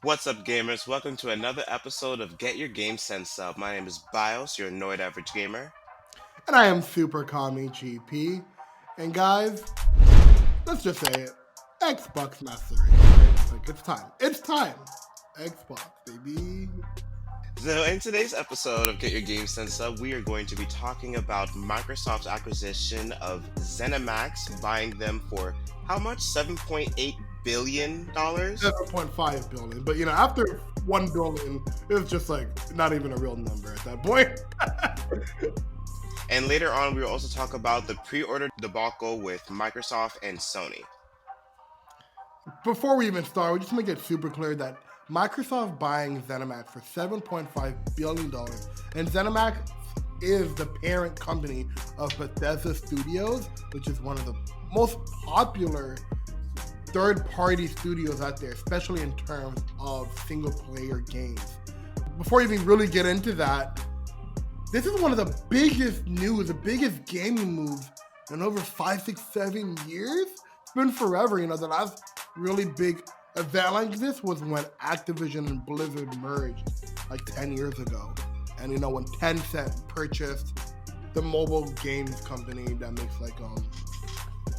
What's up, gamers? Welcome to another episode of Get Your Sense Up. My name is Bios, your annoyed average gamer. And I am Super Kami GP. And guys, let's just say it. Xbox Mastery. Like it's time. It's time. Xbox, baby. So, in today's episode of Get Your Sense Up, we are going to be talking about Microsoft's acquisition of Zenimax, buying them for how much? $7.8 billion? 7.5 billion. But after 1 billion, it's just like not even a real number at that point. And later on, we will also talk about the pre-order debacle with Microsoft and Sony. Before we even start, we just make it super clear that Microsoft buying Zenimax for $7.5 billion, and Zenimax is the parent company of Bethesda Studios, which is one of the most popular third-party studios out there, especially in terms of single-player games. Before we even really get into that, this is one of the biggest news, the biggest gaming moves in over 5, 6, 7 years. It's been forever. The last really big event like this was when Activision and Blizzard merged like 10 years ago. And when Tencent purchased the mobile games company that makes like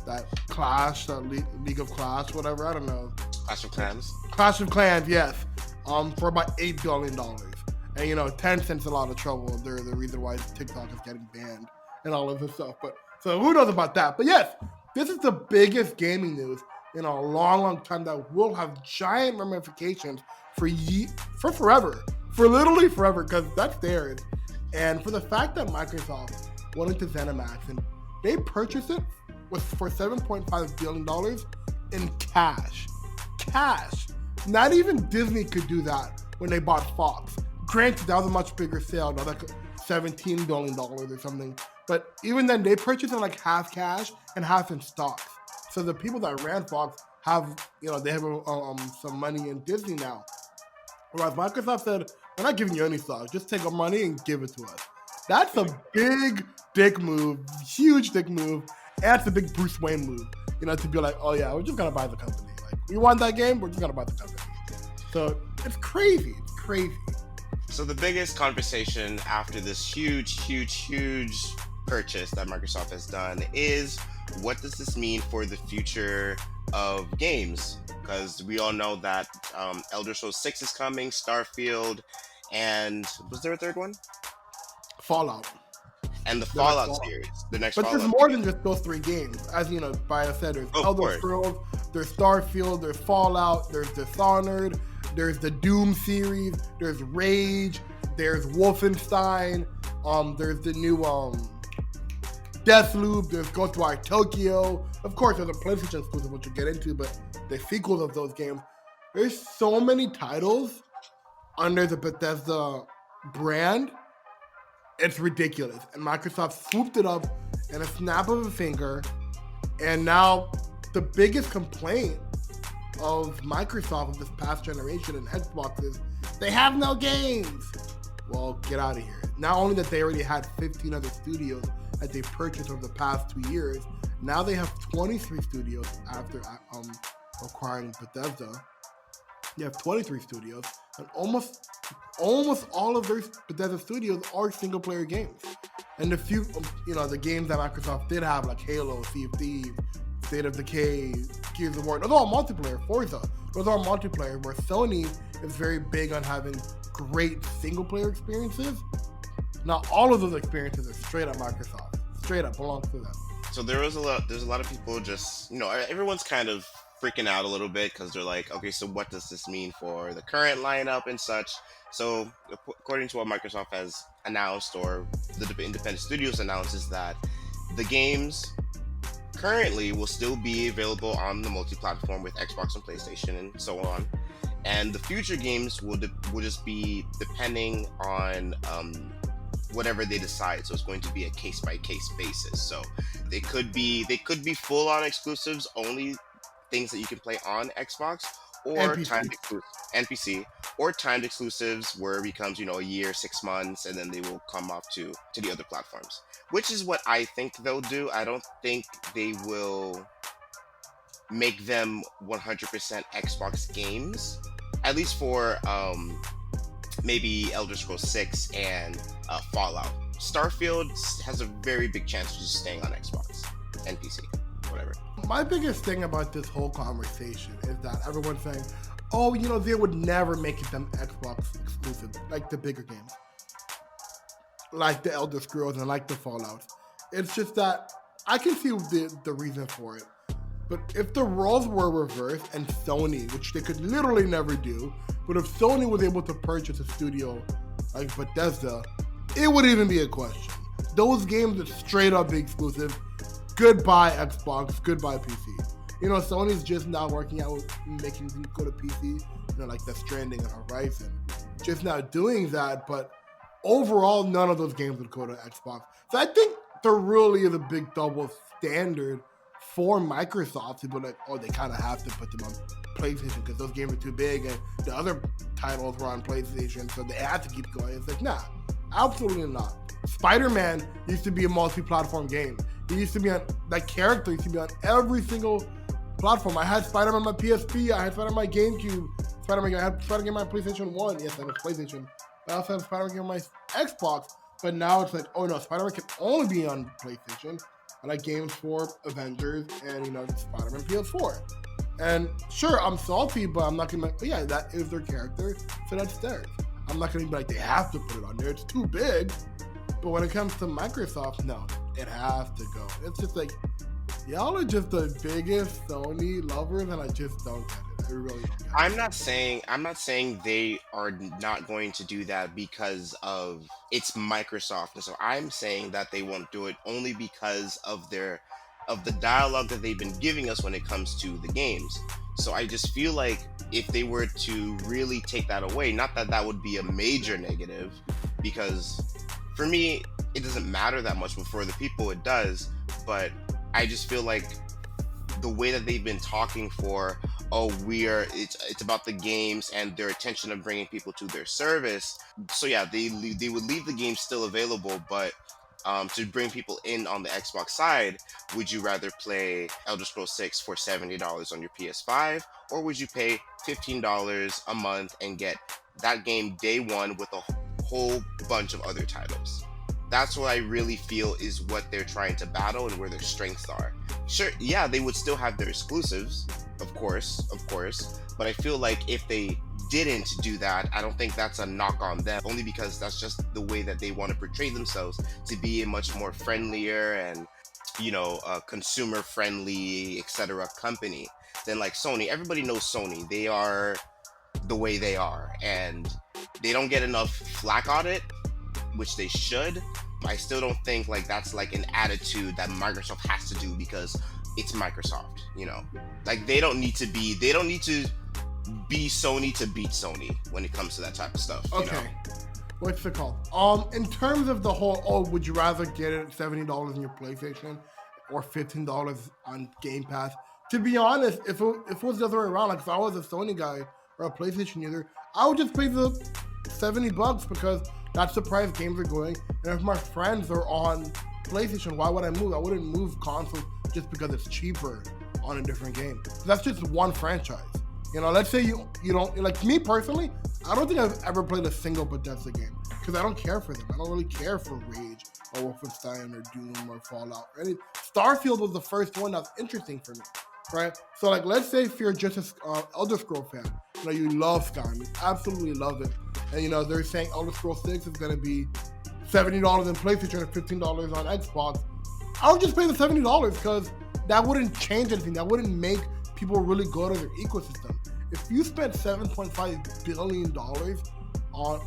that Clash, that League of Clash, whatever, I don't know. Clash of Clans? Clash of Clans, yes. For about $8 billion. And Tencent's in a lot of trouble. They're the reason why TikTok is getting banned and all of this stuff. But so who knows about that? But yes, this is the biggest gaming news in a long, long time that will have giant ramifications for forever, for literally forever, because that's theirs. And for the fact that Microsoft went into Zenimax and they purchased it for $7.5 billion in cash. Cash. Not even Disney could do that when they bought Fox. Granted, that was a much bigger sale, not like $17 billion or something. But even then, they purchased it like half cash and half in stocks. So the people that ran Fox have, they have some money in Disney now. Whereas Microsoft said, we're not giving you any stock. Just take our money and give it to us. That's a big dick move, huge dick move. And it's a big Bruce Wayne move, to be like, oh yeah, we're just going to buy the company. Like, we want that game, we're just going to buy the company. So it's crazy. It's crazy. So the biggest conversation after this huge purchase that Microsoft has done is, what does this mean for the future of games? Because we all know that Elder Scrolls 6 is coming, Starfield, and was there a third one? Fallout. And the Fallout series, the next But Fallout there's more series. than just those 3 games. As Bio said, there's Of Elder course. Scrolls, there's Starfield, there's Fallout, there's Dishonored, there's the Doom series, there's Rage, there's Wolfenstein, there's the new Deathloop, there's Ghostwire Tokyo. Of course, there's a PlayStation exclusive, which we'll get into, but the sequels of those games. There's so many titles under the Bethesda brand. It's ridiculous. And Microsoft swooped it up in a snap of a finger. And now the biggest complaint of Microsoft of this past generation and Xbox is they have no games. Well, get out of here. Not only that they already had 15 other studios that they purchased over the past 2 years, now they have 23 studios after acquiring Bethesda. They have 23 studios, and almost all of their Bethesda studios are single player games. And the few, the games that Microsoft did have, like Halo, Sea of Thieves, State of Decay, Gears of War, those are all multiplayer. Forza, those are all multiplayer. Where Sony is very big on having great single player experiences. Now, all of those experiences are straight up Microsoft, straight up belongs to them. So there's a lot of people just, everyone's kind of freaking out a little bit because they're like, okay, so what does this mean for the current lineup and such? So according to what Microsoft has announced, or the independent studios announced, is that the games currently will still be available on the multi-platform with Xbox and PlayStation and so on. And the future games will just be depending on whatever they decide. So it's going to be a case-by-case basis. So they could be full-on exclusives, only things that you can play on Xbox, or timed and PC, or timed exclusives where it becomes, a year, 6 months, and then they will come off to the other platforms. Which is what I think they'll do. I don't think they will make them 100% Xbox games. at least for maybe Elder Scrolls 6 and Fallout. Starfield has a very big chance of just staying on Xbox and PC, whatever. My biggest thing about this whole conversation is that everyone's saying, oh, they would never make it them Xbox exclusive, like the bigger games, like the Elder Scrolls and like the Fallouts. It's just that I can see the reason for it. But if the roles were reversed and Sony, which they could literally never do, but if Sony was able to purchase a studio like Bethesda, it would even be a question. Those games would straight up be exclusive. Goodbye Xbox, goodbye PC. Sony's just now working out with making them go to PC, like Death Stranding and Horizon. Just now doing that, but overall, none of those games would go to Xbox. So I think there really is a big double standard for Microsoft to be like, oh, they kind of have to put them on PlayStation because those games are too big and the other titles were on PlayStation, so they have to keep going. It's like, nah, absolutely not. Spider-Man used to be a multi-platform game. He used to be on, that character used to be on every single platform. I had Spider-Man on my PSP, I had Spider-Man on my GameCube, I had Spider-Man on my PlayStation 1. Yes, I had a PlayStation. I also had Spider-Man on my Xbox, but now it's like, oh no, Spider-Man can only be on PlayStation. I like games for Avengers and, Spider-Man PS4. And sure, I'm salty, but I'm not gonna be like, oh yeah, that is their character, so that's theirs. I'm not gonna be like, they have to put it on there, it's too big. But when it comes to Microsoft, no, it has to go. It's just like, y'all are just the biggest Sony lovers, and I just don't get it. I really don't get it. I'm not saying they are not going to do that because of it's Microsoft. And so I'm saying that they won't do it only because of the dialogue that they've been giving us when it comes to the games. So I just feel like if they were to really take that away, not that that would be a major negative, because for me, it doesn't matter that much, but for the people it does. But I just feel like the way that they've been talking for, it's about the games and their attention of bringing people to their service. So yeah, they would leave the game still available, but to bring people in on the Xbox side, would you rather play Elder Scrolls 6 for $70 on your PS5, or would you pay $15 a month and get that game day one with a whole bunch of other titles? That's what I really feel is what they're trying to battle and where their strengths are. Sure, yeah, they would still have their exclusives, of course, but I feel like if they didn't do that, I don't think that's a knock on them, only because that's just the way that they want to portray themselves, to be a much more friendlier and, consumer friendly, etc. company than like Sony. Everybody knows Sony. They are the way they are, and they don't get enough flack on it, which they should. I still don't think like that's like an attitude that Microsoft has to do because it's Microsoft, like they don't need to be Sony to beat Sony when it comes to that type of stuff. Okay. What's it called? In terms of the whole, would you rather get it $70 on your PlayStation or $15 on Game Pass? To be honest, if it was the other way around, like if I was a Sony guy or a PlayStation user, I would just pay the $70 because that's the price games are going. And if my friends are on PlayStation, why would I move? I wouldn't move console just because it's cheaper on a different game. So that's just one franchise. Let's say you don't, like me personally, I don't think I've ever played a single Bethesda game because I don't care for them. I don't really care for Rage or Wolfenstein or Doom or Fallout. Starfield was the first one that was interesting for me, right? So like, let's say if you're just an Elder Scrolls fan, you love Skyrim, you absolutely love it. And they're saying Elder Scrolls 6 is going to be $70 on PlayStation and $15 on Xbox. I would just pay the $70 because that wouldn't change anything. That wouldn't make people really go to their ecosystem. If you spent $7.5 billion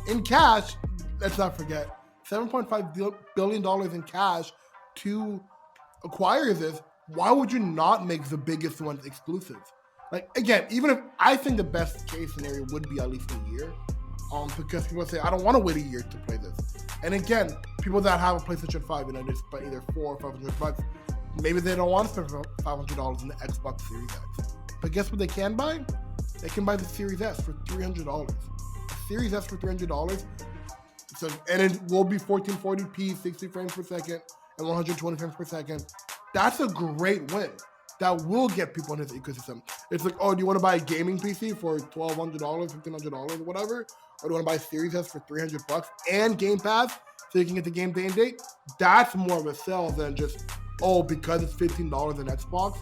in cash, let's not forget, $7.5 billion in cash to acquire this, why would you not make the biggest ones exclusive? Like, again, even if I think the best case scenario would be at least a year, because people say, I don't want to wait a year to play this. And again, people that have a PlayStation 5, they spend either $400 or $500, maybe they don't want to spend $500 in the Xbox Series X. But guess what they can buy? They can buy the Series S for $300. The Series S for $300, and it will be 1440p, 60 frames per second, and 120 frames per second. That's a great win. That will get people in his ecosystem. It's like, oh, do you want to buy a gaming PC for $1,200, $1,500, whatever, or do you want to buy a Series S for $300 and Game Pass so you can get the game day and date? That's more of a sell than just, oh, because it's $15 on Xbox,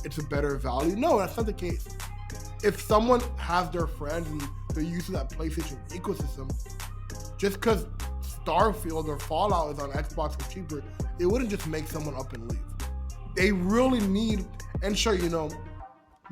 it's a better value. No, that's not the case. If someone has their friends and they're used to that PlayStation ecosystem, just because Starfield or Fallout is on Xbox for cheaper, it wouldn't just make someone up and leave. They really need, and sure,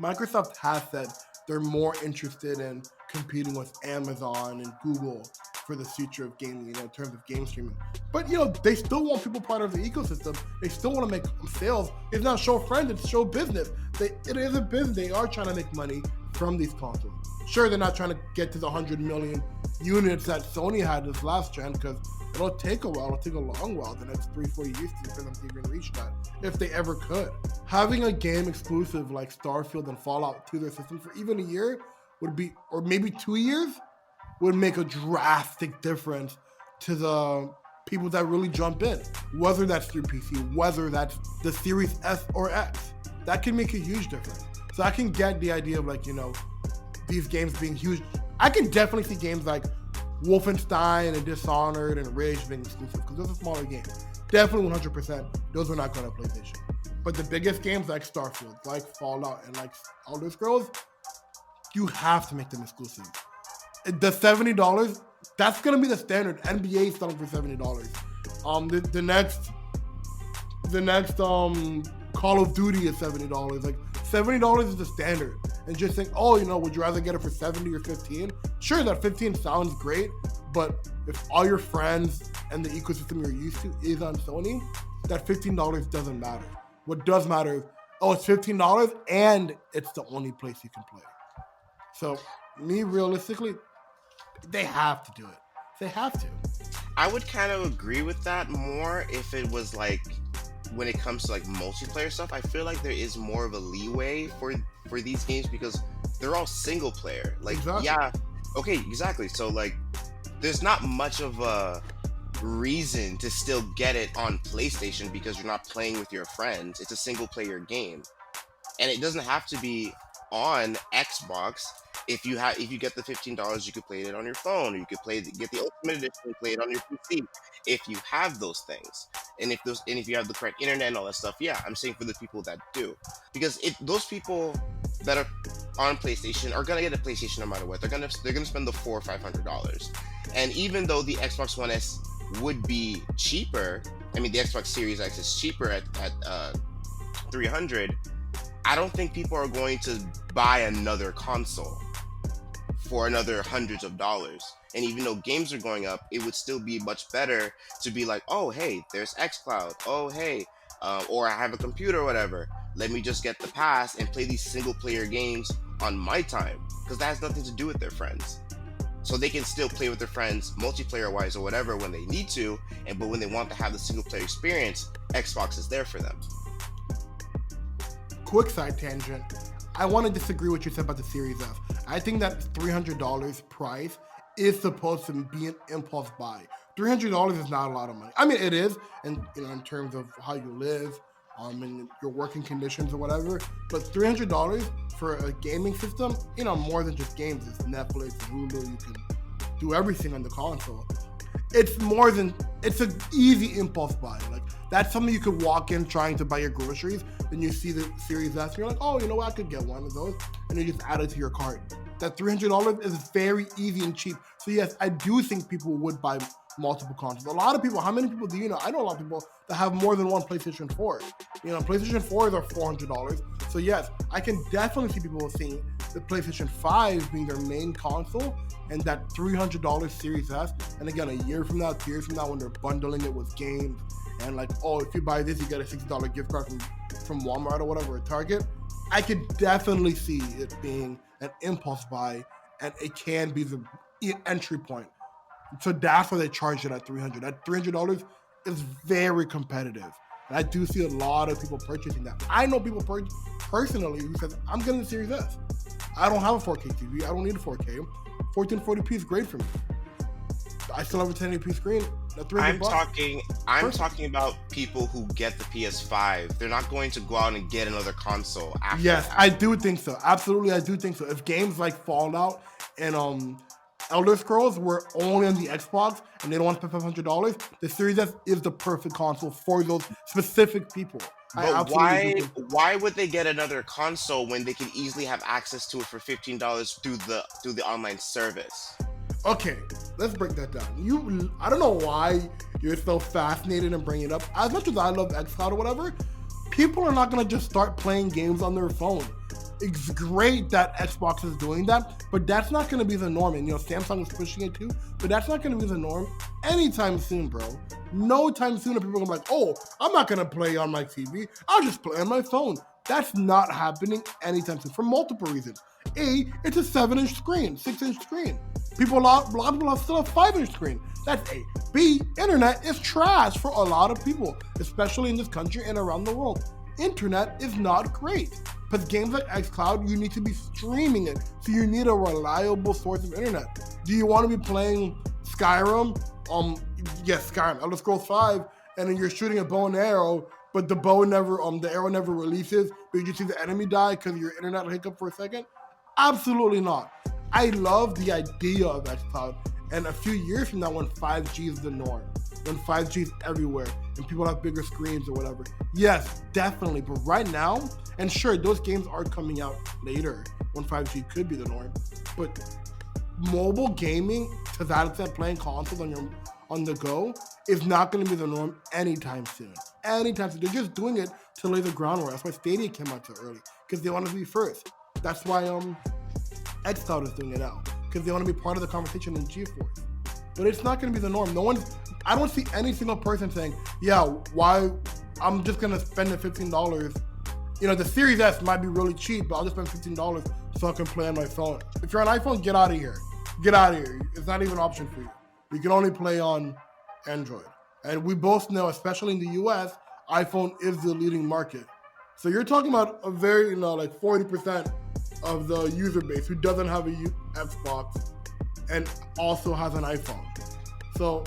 Microsoft has said they're more interested in competing with Amazon and Google for the future of gaming, in terms of game streaming. But, they still want people part of the ecosystem. They still want to make sales. It's not show friends, it's show business. It is a business. They are trying to make money from these consoles. Sure, they're not trying to get to the 100 million units that Sony had this last gen, because it'll take a while. It'll take a long while, the next 3-4 years for them to even reach that, if they ever could. Having a game exclusive like Starfield and Fallout to their system for even a year would be, or maybe 2 years, would make a drastic difference to the people that really jump in, whether that's through PC, whether that's the Series S or X. That can make a huge difference. So I can get the idea of these games being huge. I can definitely see games like Wolfenstein and Dishonored and Rage being exclusive, because those are smaller games. Definitely 100%, those are not going to PlayStation. But the biggest games like Starfield, like Fallout, and like Elder Scrolls, you have to make them exclusive. The $70, that's going to be the standard. NBA is selling for $70. The next Call of Duty is $70. Like, $70 is the standard. And just think, would you rather get it for 70 or 15? Sure, that 15 sounds great, but if all your friends and the ecosystem you're used to is on Sony, that $15 doesn't matter. What does matter is, it's $15 and it's the only place you can play. So, realistically, they have to do it. They have to. I would kind of agree with that more if it was like, when it comes to like multiplayer stuff. I feel like there is more of a leeway for these games, because they're all single player. Like, exactly. Yeah, okay, exactly. So like, there's not much of a reason to still get it on PlayStation, because you're not playing with your friends. It's a single player game, and it doesn't have to be on Xbox. If you get the $15, you could play it on your phone, or you could get the Ultimate Edition and play it on your PC. If you have those things, and if you have the correct internet and all that stuff, yeah, I'm saying for the people that do, because those people that are on PlayStation are gonna get a PlayStation no matter what. They're gonna spend the $400 or $500, and even though the Xbox One S would be cheaper, the Xbox Series X is cheaper at $300. I don't think people are going to buy another console for another hundreds of dollars. And even though games are going up, it would still be much better to be like, oh, hey, there's xCloud. Oh, hey, or I have a computer or whatever. Let me just get the pass and play these single player games on my time, because that has nothing to do with their friends. So they can still play with their friends multiplayer wise or whatever when they need to, but when they want to have the single player experience, Xbox is there for them. Quick side tangent. I want to disagree with what you said about the Series F. I think that $300 price is supposed to be an impulse buy. $300 is not a lot of money. It is, and in terms of how you live, and your working conditions or whatever. But $300 for a gaming system, more than just games. It's Netflix, Hulu. You can do everything on the console. It's an easy impulse buy. Like, that's something you could walk in trying to buy your groceries, then you see the Series S, and you're like, oh, you know what, I could get one of those, and you just add it to your cart. That $300 is very easy and cheap. So yes, I do think people would buy multiple consoles. A lot of people, how many people do you know? I know a lot of people that have more than one PlayStation 4. PlayStation 4s are $400. So yes, I can definitely see people seeing the PlayStation 5 being their main console, and that $300 Series S. And again, a year from now, 2 years from now, when they're bundling it with games, and like, oh, if you buy this, you get a $60 gift card from Walmart or whatever, or Target. I could definitely see it being an impulse buy, and it can be the entry point. So that's why they charge it at $300. That $300 is very competitive. And I do see a lot of people purchasing that. I know people personally who says, I'm getting the Series S. I don't have a 4K TV. I don't need a 4K. 1440p is great for me. I still have a 1080p screen. At $300 I'm bucks, talking I'm perfect. talking about people who get the PS5. They're not going to go out and get another console after Yes, that. I do think so. Absolutely, I do think so. If games like Fallout and Elder Scrolls were only on the Xbox and they don't want to spend $500, the Series S is the perfect console for those specific people. I But absolutely do why think so. why would they get another console when they can easily have access to it for $15 through the online service? Okay, let's break that down. I don't know why you're so fascinated in bringing it up. As much as I love xCloud or whatever, people are not gonna just start playing games on their phone. It's great that Xbox is doing that, but that's not gonna be the norm. And Samsung is pushing it too, but that's not gonna be the norm anytime soon, bro. No time soon are people gonna be like, oh, I'm not gonna play on my TV. I'll just play on my phone. That's not happening anytime soon for multiple reasons. A, it's a 7-inch screen, 6-inch screen. A lot of people have still a 5-inch screen. That's A. B, internet is trash for a lot of people, especially in this country and around the world. Internet is not great. Because games like xCloud, you need to be streaming it. So you need a reliable source of internet. Do you want to be playing Skyrim? Yes, Skyrim, Elder Scrolls 5, and then you're shooting a bow and arrow, but the arrow never releases, but you just see the enemy die because your internet hiccup for a second? Absolutely not. I love the idea of xCloud. And a few years from now, when 5G is the norm, when 5G is everywhere, and people have bigger screens or whatever, yes, definitely. But right now, and sure, those games are coming out later when 5G could be the norm. But mobile gaming, to that extent, playing consoles on the go, is not going to be the norm anytime soon. Anytime soon. They're just doing it to lay the groundwork. That's why Stadia came out so early, because they want to be first. That's why xCloud is doing it now, because they want to be part of the conversation in GeForce. But it's not going to be the norm. I don't see any single person saying, yeah, why, I'm just going to spend the $15. The Series S might be really cheap, but I'll just spend $15 so I can play on my phone. If you're on iPhone, get out of here. Get out of here. It's not even an option for you. You can only play on Android. And we both know, especially in the US, iPhone is the leading market. So you're talking about a very, like 40% of the user base who doesn't have a Xbox and also has an iPhone. So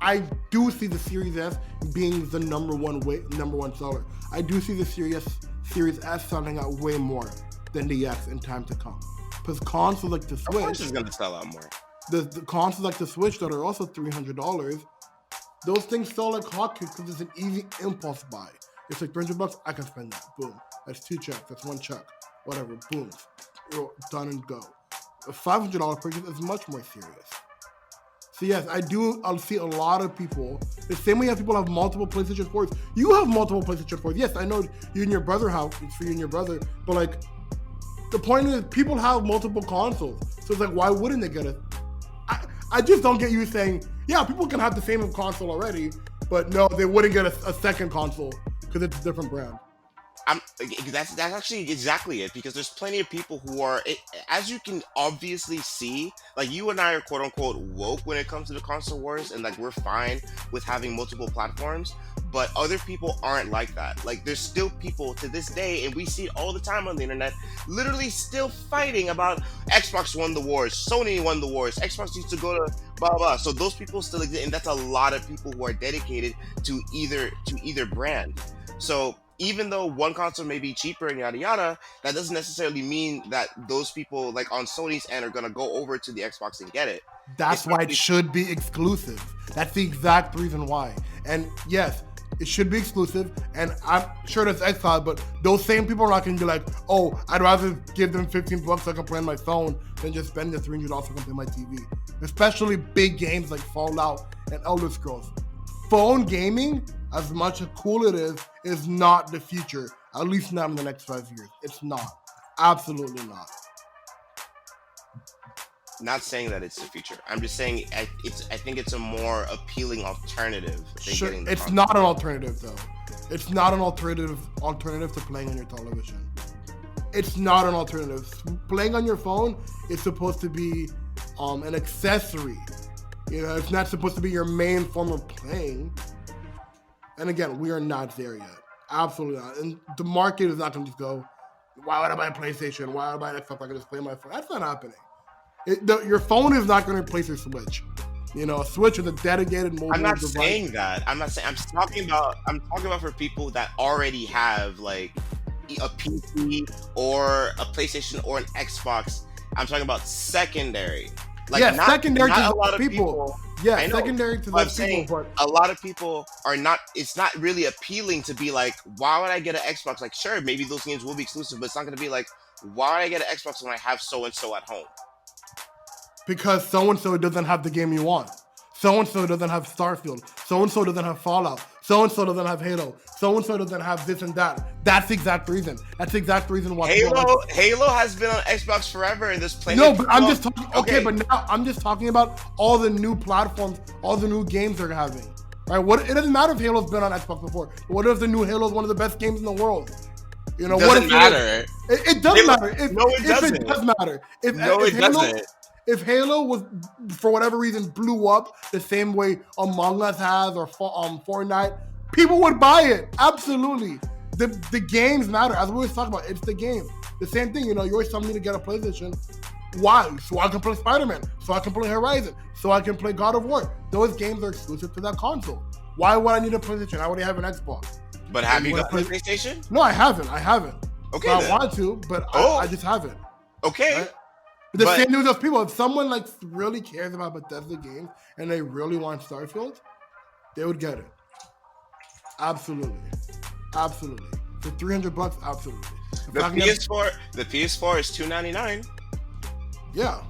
I do see the Series S being the number one seller. I do see the Series S selling out way more than the X in time to come. Because consoles like the Of course, Switch, it's gonna sell out more. the consoles like the Switch that are also $300, those things sell like hotcakes because it's an easy impulse buy. It's like $300, I can spend that. Boom. That's 2 checks. That's 1 check. Whatever. Boom. Done and go. A $500 purchase is much more serious. So yes, I'll see a lot of people. The same way you have people have multiple PlayStation 4s. You have multiple PlayStation 4s. Yes, I know you and your brother have. It's for you and your brother. But like, the point is, people have multiple consoles. So it's like, why wouldn't they get it? I just don't get you saying, yeah, people can have the same console already, but no, they wouldn't get a second console because it's a different brand. That's actually exactly it, because there's plenty of people who are as you can obviously see, like you and I are quote unquote woke when it comes to the console wars, and like we're fine with having multiple platforms, but other people aren't like that. Like there's still people to this day, and we see it all the time on the internet, literally still fighting about Xbox won the wars, Sony won the wars, Xbox used to go to blah blah. So those people still exist, and that's a lot of people who are dedicated to either brand. So even though one console may be cheaper and yada yada, that doesn't necessarily mean that those people like on Sony's end are gonna go over to the Xbox and get it. That's why it Especially, should be exclusive. That's the exact reason why. And yes, it should be exclusive. And I'm sure that's xCloud, but those same people are not going to be like, oh, I'd rather give them $15 so I can play on my phone than just spend the $300 so I can play on my TV. Especially big games like Fallout and Elder Scrolls. Phone gaming, as much as cool it is not the future. At least not in the next 5 years. It's not. Absolutely not. not saying that it's the future. I'm just saying I think it's a more appealing alternative than Sure, getting the it's console. not an alternative though. It's not an alternative to playing on your television. It's not an alternative. Playing on your phone is supposed to be an accessory. It's not supposed to be your main form of playing. And again, we are not there yet. Absolutely not. And the market is not going to just go, why would I buy a PlayStation? Why would I buy an Xbox? I can just play on my phone. That's not happening. Your phone is not going to replace your Switch. Switch is a dedicated mobile I'm not device. saying that. I'm not saying. I'm talking about for people that already have like a PC or a PlayStation or an Xbox. I'm talking about secondary. Like Yeah, secondary to not a those lot of people. people. Yeah, I know. secondary to But I'm those saying people. a lot of people are not. It's not really appealing to be like, why would I get an Xbox? Like, sure, maybe those games will be exclusive, but it's not going to be like, why would I get an Xbox when I have so and so at home? Because so-and-so doesn't have the game you want. So-and-so doesn't have Starfield. So-and-so doesn't have Fallout. So-and-so doesn't have Halo. So-and-so doesn't have this and that. That's the exact reason. That's the exact reason why. Halo has been on Xbox forever, and there's plenty. No, of but people. I'm just talking. Okay, but now I'm just talking about all the new platforms, all the new games they're having. Right? What? It doesn't matter if Halo's been on Xbox before. What if the new Halo is one of the best games in the world? Doesn't matter. It does matter. No, it doesn't. It does matter. It doesn't. If Halo was, for whatever reason, blew up the same way Among Us has or Fortnite, people would buy it. Absolutely. The games matter. As we always talk about, it's the game. The same thing, you always tell me to get a PlayStation. Why? So I can play Spider-Man. So I can play Horizon. So I can play God of War. Those games are exclusive to that console. Why would I need a PlayStation? I already have an Xbox. But have you got a PlayStation? No, I haven't. Okay. So I want to, but I just haven't. Okay. Right? The same thing with those people. If someone really cares about Bethesda games and they really want Starfield, they would get it. Absolutely. For $300, absolutely. The PS4 is $299. Yeah,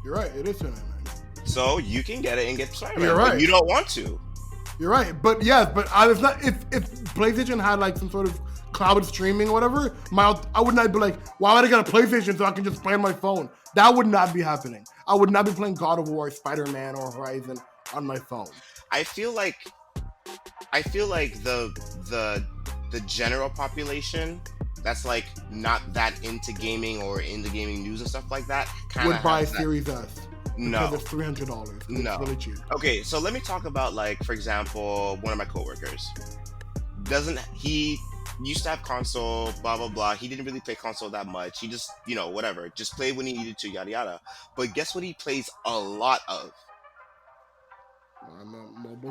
you're right. It is $299. So you can get it and get Spider-Man. You're right. But you don't want to. You're right. But yes, it's not. If PlayStation had some sort of cloud streaming or whatever, I would not be like, why would I get a PlayStation so I can just play on my phone? That would not be happening. I would not be playing God of War, Spider-Man, or Horizon on my phone. I feel like the general population that's not that into gaming or into gaming news and stuff like that would buy Series S. No, because it's $300. No, it's really cheap. Okay, so let me talk about for example, one of my coworkers. He used to have console, blah blah blah. He didn't really play console that much. He just whatever, just played when he needed to, yada yada. But guess what? He plays a lot of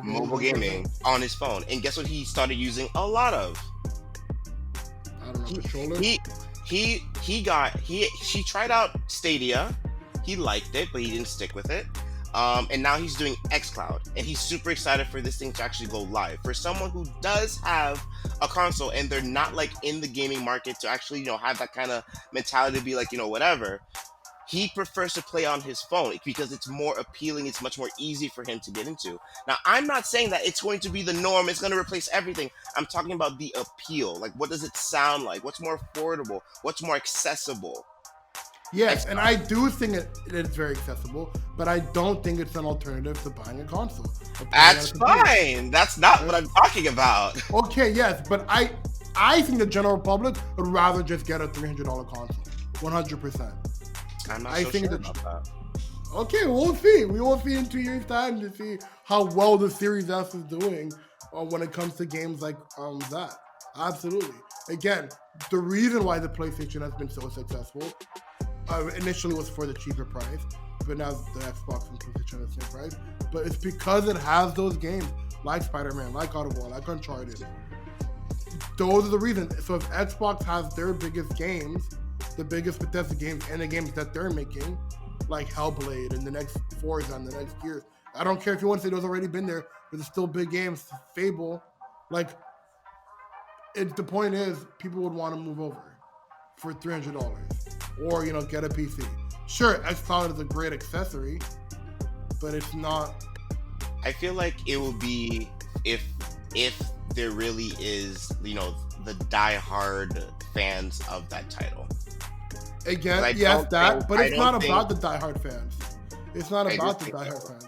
mobile gaming on his phone. And guess what? He started using a lot of. I don't know, controller. He tried out Stadia. He liked it, but he didn't stick with it. And now he's doing xCloud, and he's super excited for this thing to actually go live. For someone who does have a console and they're not in the gaming market to actually have that kind of mentality to be whatever, he prefers to play on his phone because it's more appealing. It's much more easy for him to get into. Now, I'm not saying that it's going to be the norm. It's going to replace everything. I'm talking about the appeal. What does it sound like? What's more affordable? What's more accessible? Yes, and I do think it is very accessible, but I don't think it's an alternative to buying a console. That's fine. That's not what I'm talking about. Okay, yes, but I think the general public would rather just get a $300 console, 100%. I'm not sure about that. Okay, we'll see. We will see in 2 years' time to see how well the Series S is doing when it comes to games like that. Absolutely. Again, the reason why the PlayStation has been so successful initially was for the cheaper price, but now the Xbox and PlayStation are the same price. But it's because it has those games like Spider-Man, like God of War, like Uncharted. Those are the reasons. So if Xbox has their biggest games, the biggest Bethesda games, and the games that they're making, like Hellblade and the next Forza and the next year, I don't care if you want to say those already been there, but it's still big games. Fable, the point is people would want to move over for $300 or get a PC. Sure, xCloud is a great accessory, but it's not. I feel like it will be if there really is the die-hard fans of that title. Again, yes, but it's not about the die-hard fans. It's not about the die-hard fans.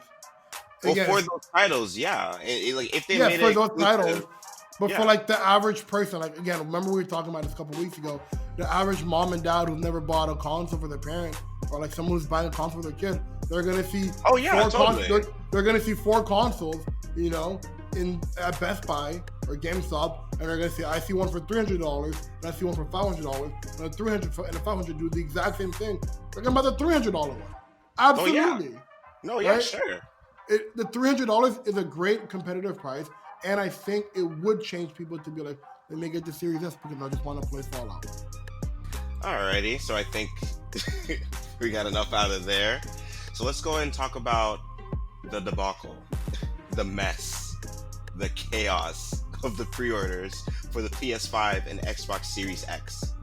Again, well, for those titles, yeah. If they made for it those titles. But yeah. For the average person, again, remember we were talking about this a couple weeks ago, the average mom and dad who've never bought a console for their parent, or someone who's buying a console for their kid, they're gonna see they're gonna see 4 consoles, at Best Buy or GameStop, and they're gonna say, I see one for $300 and I see one for $500, and the $300 and the $500 do the exact same thing. They're gonna buy the $300 one. Absolutely. Oh, yeah. No, yeah, right? Sure. The $300 is a great competitive price, and I think it would change people to be like, let me get the Series S because I just want to play Fallout. Alrighty, so I think we got enough out of there. So let's go ahead and talk about the debacle, the mess, the chaos of the pre-orders for the PS5 and Xbox Series X.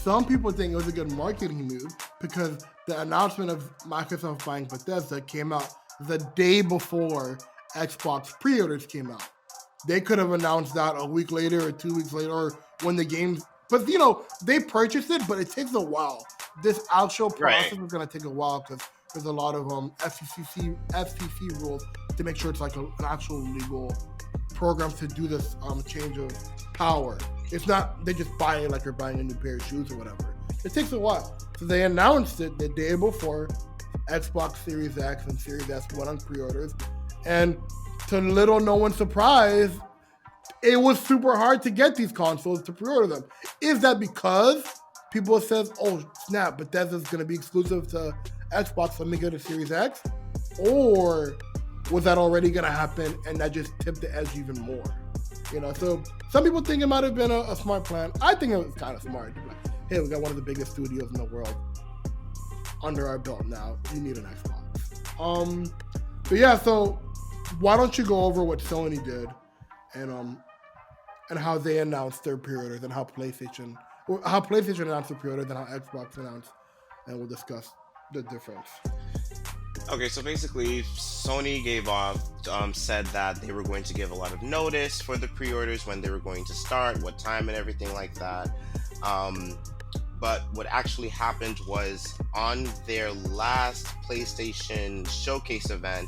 Some people think it was a good marketing move because the announcement of Microsoft buying Bethesda came out the day before Xbox pre-orders came out. They could have announced that a week later or 2 weeks later, or when the game. But they purchased it, but it takes a while. This actual process is going to take a while because there's a lot of FCC rules to make sure it's like an actual legal program to do this change of power. It's not they just buy it like you're buying a new pair of shoes or whatever. It takes a while. So they announced it the day before Xbox Series X and Series S went on pre-orders. And to little no one's surprise, it was super hard to get these consoles to pre-order them. Is that because people says, oh snap, Bethesda's going to be exclusive to Xbox, let me get a Series X? Or was that already going to happen and that just tipped the edge even more? So some people think it might have been a smart plan. I think it was kind of smart. Like, hey, we got one of the biggest studios in the world under our belt now. You need an Xbox. But yeah, so why don't you go over what Sony did and how they announced their pre-orders and how PlayStation announced their pre-orders and how Xbox announced, and we'll discuss the difference. Okay, so basically, Sony said that they were going to give a lot of notice for the pre-orders, when they were going to start, what time, and everything like that. But what actually happened was on their last PlayStation showcase event,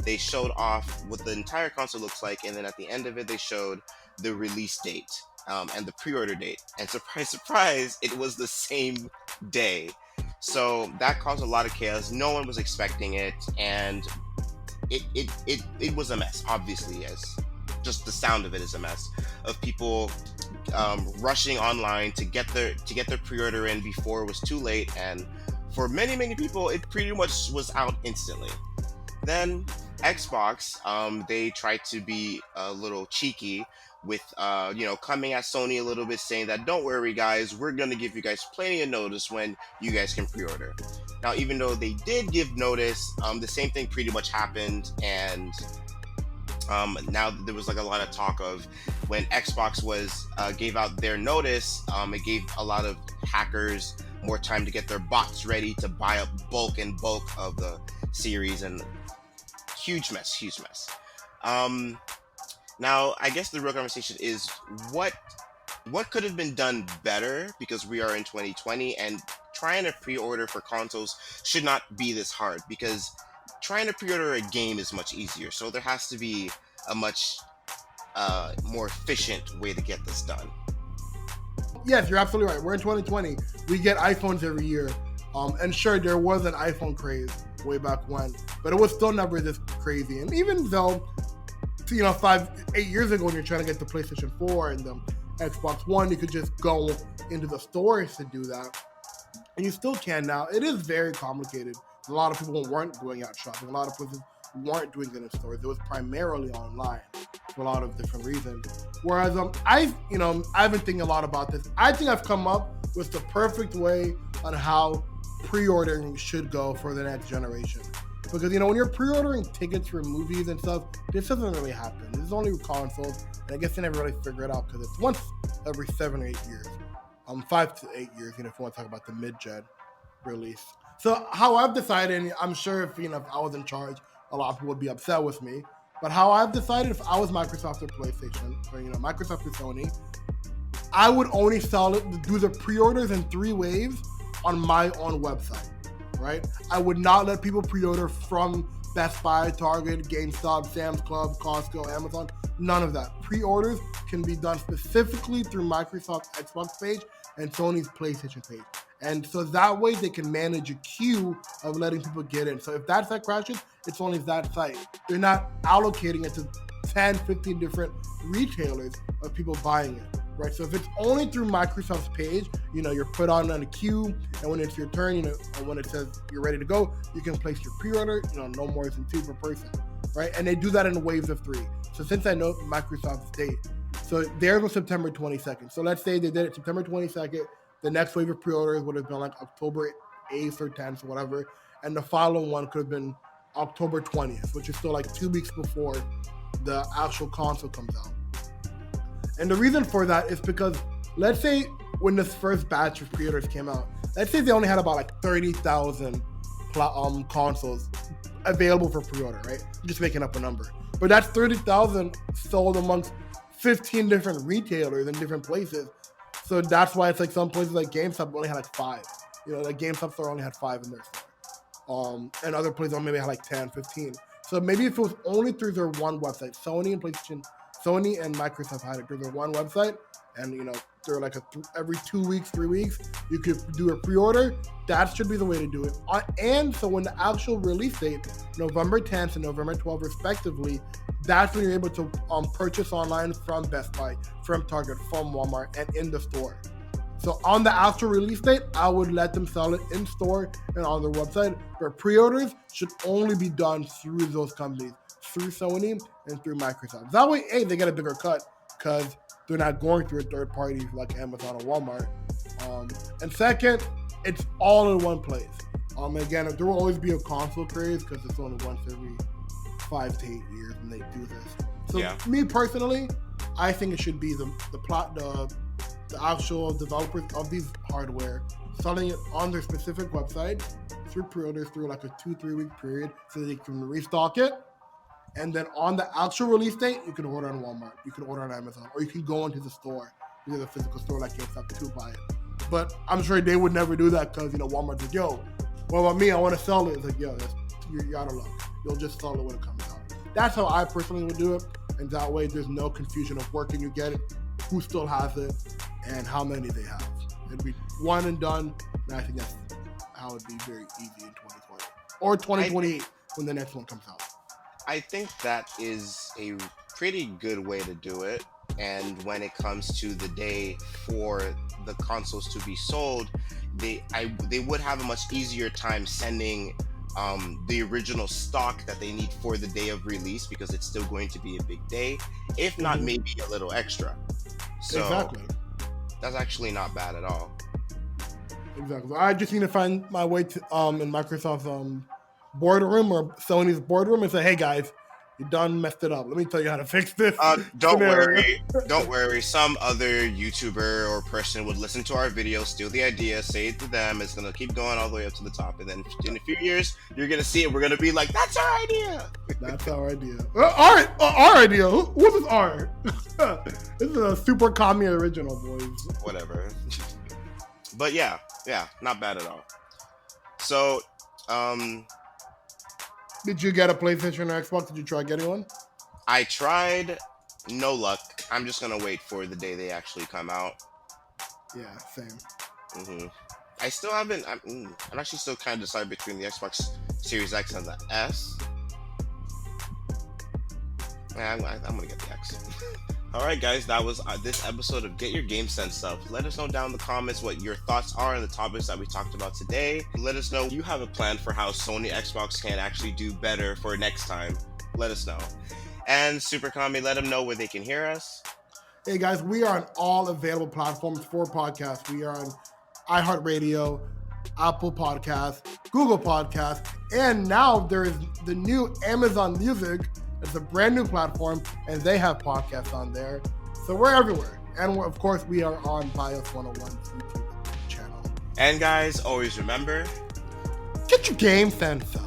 they showed off what the entire console looks like, and then at the end of it, they showed the release date and the pre-order date. And surprise, surprise, it was the same day. So that caused a lot of chaos. No one was expecting it, and it was a mess. Obviously, as just the sound of it is a mess of people rushing online to get their pre-order in before it was too late, and for many people, it pretty much was out instantly. Then Xbox, they tried to be a little cheeky with coming at Sony a little bit, saying that don't worry guys, we're gonna give you guys plenty of notice when you guys can pre-order. Now, even though they did give notice, the same thing pretty much happened, and now there was like a lot of talk of when Xbox gave out their notice, it gave a lot of hackers more time to get their bots ready to buy up bulk of the series, and huge mess. Now, I guess the real conversation is what could have been done better, because we are in 2020 and trying to pre-order for consoles should not be this hard, because trying to pre-order a game is much easier. So there has to be a much more efficient way to get this done. Yes, you're absolutely right. We're in 2020. We get iPhones every year. And sure, there was an iPhone craze way back when, but it was still never this crazy. And even though 8 years ago, when you're trying to get the PlayStation 4 and the Xbox One, you could just go into the stores to do that. And you still can now. It is very complicated. A lot of people weren't going out shopping. A lot of places weren't doing it in stores. It was primarily online for a lot of different reasons. Whereas I've been thinking a lot about this. I think I've come up with the perfect way on how pre-ordering should go for the next generation. Because, when you're pre-ordering tickets for movies and stuff, this doesn't really happen. This is only with consoles. And I guess they never really figure it out because it's once every 7 or 8 years. 5 to 8 years, if you want to talk about the mid-gen release. So how I've decided, and I'm sure if I was in charge, a lot of people would be upset with me. But how I've decided, if I was Microsoft or PlayStation, or Microsoft or Sony, I would only do the pre-orders in 3 waves on my own website. Right? I would not let people pre-order from Best Buy, Target, GameStop, Sam's Club, Costco, Amazon. None of that. Pre-orders can be done specifically through Microsoft's Xbox page and Sony's PlayStation page. And so that way they can manage a queue of letting people get in. So if that site crashes, it's only that site. They're not allocating it to 10, 15 different retailers of people buying it. right? So if it's only through Microsoft's page, you're put on a queue, and when it's your turn, or when it says you're ready to go, you can place your pre-order, no more than 2 per person, right? And they do that in waves of 3. So since I know Microsoft's date, so theirs was September 22nd. So let's say they did it September 22nd, the next wave of pre-orders would have been like October 8th or 10th or whatever, and the following one could have been October 20th, which is still like 2 weeks before the actual console comes out. And the reason for that is because, let's say when this first batch of pre-orders came out, let's say they only had about like 30,000 consoles available for pre-order, right? I'm just making up a number. But that's 30,000 sold amongst 15 different retailers in different places. So that's why it's like some places like GameStop only had like 5. Like GameStop store only had 5 in their store. And other places maybe had like 10, 15. So maybe if it was only through their one website, Sony and Microsoft had it through their one website, and they're like every 2 weeks, 3 weeks, you could do a pre-order. That should be the way to do it. And so when the actual release date, November 10th and November 12th respectively, that's when you're able to purchase online from Best Buy, from Target, from Walmart, and in the store. So on the actual release date, I would let them sell it in store and on their website. But pre-orders should only be done through those companies, through Sony and through Microsoft. That way, A, they get a bigger cut because they're not going through a third party like Amazon or Walmart. And second, it's all in one place. Again, there will always be a console craze because it's only once every 5 to 8 years when they do this. So Me personally, I think it should be the actual developers of these hardware selling it on their specific website through pre-orders through like a 2-3 week period so they can restock it. And then on the actual release date, you can order on Walmart, you can order on Amazon, or you can go into the store, either the physical store like GameStop to buy it. But I'm sure they would never do that because, Walmart's like, yo, what about me? I want to sell it. It's like, yo, you're out of luck. You'll just sell it when it comes out. That's how I personally would do it. And that way, there's no confusion of where can you get it, who still has it, and how many they have. It'd be one and done. And I think that's how it'd be very easy in 2020 or 2028 when the next one comes out. I think that is a pretty good way to do it. And when it comes to the day for the consoles to be sold, they would have a much easier time sending the original stock that they need for the day of release, because it's still going to be a big day, if not maybe a little extra. So exactly. That's actually not bad at all. Exactly. I just need to find my way to in Microsoft's boardroom or Sony's boardroom and say, hey guys, you done messed it up. Let me tell you how to fix this. Don't worry. Some other YouTuber or person would listen to our video, steal the idea, say it to them. It's gonna keep going all the way up to the top, and then in a few years, you're gonna see it. We're gonna be like, "That's our idea." That's our idea. Our idea. What's this R? This is a super commie original, boys. Whatever. But yeah, not bad at all. So, did you get a PlayStation or Xbox? Did you try getting one? I tried, no luck. I'm just gonna wait for the day they actually come out. Yeah, same. Mm-hmm. I still haven't. I'm actually still kind of decided between the Xbox Series X and the S. I'm gonna get the X. All right, guys, that was this episode of Get Your GameSense Up. Let us know down in the comments what your thoughts are on the topics that we talked about today. Let us know if you have a plan for how Sony Xbox can actually do better for next time. Let us know. And Super Kami, let them know where they can hear us. Hey, guys, we are on all available platforms for podcasts. We are on iHeartRadio, Apple Podcasts, Google Podcasts, and now there is the new Amazon Music. It's a brand new platform, and they have podcasts on there. So we're everywhere. And of course, we are on Bios 101's YouTube channel. And guys, always remember, get your game sense up.